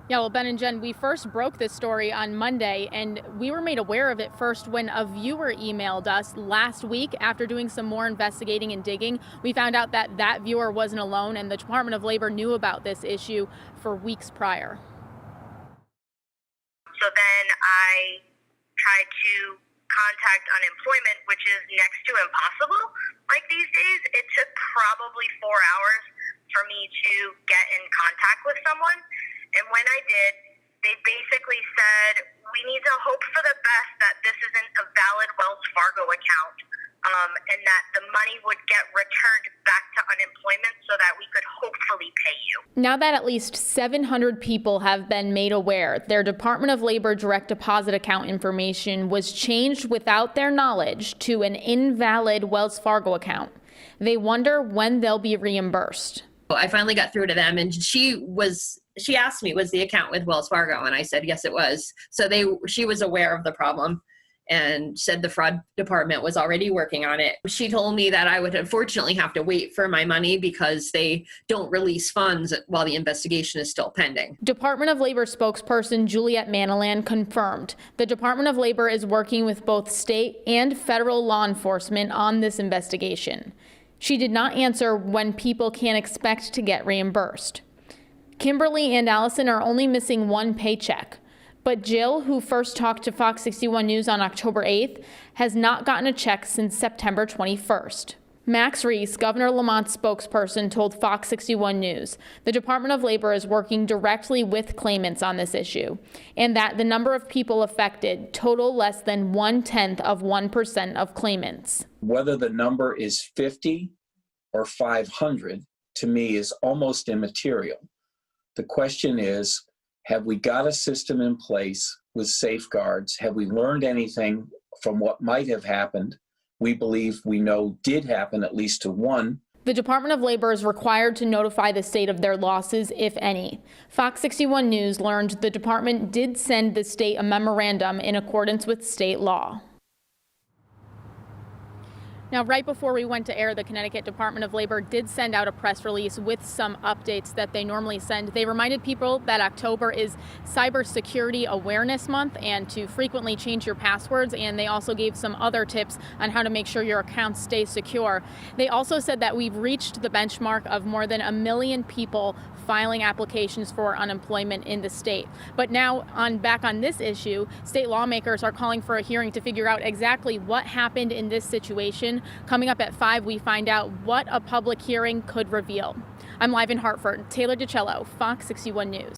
Yeah, well, Ben and Jen, we first broke this story on Monday, and we were made aware of it first when a viewer emailed us last week after doing some more investigating and digging. We found out that that viewer wasn't alone, and the Department of Labor knew about this issue for weeks prior. So then I tried to contact unemployment, which is next to impossible. Like these days, it took probably 4 hours for me to get in contact with someone. And when I did, they basically said, we need to hope for the best that this isn't a valid Wells Fargo account, and that the money would get returned back to unemployment so that we could hopefully pay you. Now that at least 700 people have been made aware their Department of Labor direct deposit account information was changed without their knowledge to an invalid Wells Fargo account, they wonder when they'll be reimbursed. I finally got through to them, and she asked me, was the account with Wells Fargo? And I said, yes, it was. So she was aware of the problem and said the fraud department was already working on it. She told me that I would unfortunately have to wait for my money because they don't release funds while the investigation is still pending. Department of Labor spokesperson Juliet Manilan confirmed the Department of Labor is working with both state and federal law enforcement on this investigation. She did not answer when people can expect to get reimbursed. Kimberly and Allison are only missing one paycheck, but Jill, who first talked to Fox 61 News on October 8th, has not gotten a check since September 21st. Max Reese, Governor Lamont's spokesperson, told Fox 61 News the Department of Labor is working directly with claimants on this issue, and that the number of people affected total less than 0.1% of claimants. Whether the number is 50 or 500, to me, is almost immaterial. The question is, have we got a system in place with safeguards? Have we learned anything from what might have happened? We believe we know did happen, at least to one. The Department of Labor is required to notify the state of their losses, if any. Fox 61 News learned the department did send the state a memorandum in accordance with state law. Now, right before we went to air, the Connecticut Department of Labor did send out a press release with some updates that they normally send. They reminded people that October is Cybersecurity Awareness Month and to frequently change your passwords, and they also gave some other tips on how to make sure your accounts stay secure. They also said that we've reached the benchmark of more than 1 million people filing applications for unemployment in the state. But now, back on this issue, state lawmakers are calling for a hearing to figure out exactly what happened in this situation. Coming up at 5, we find out what a public hearing could reveal. I'm live in Hartford. Taylor DiCello, Fox 61 News.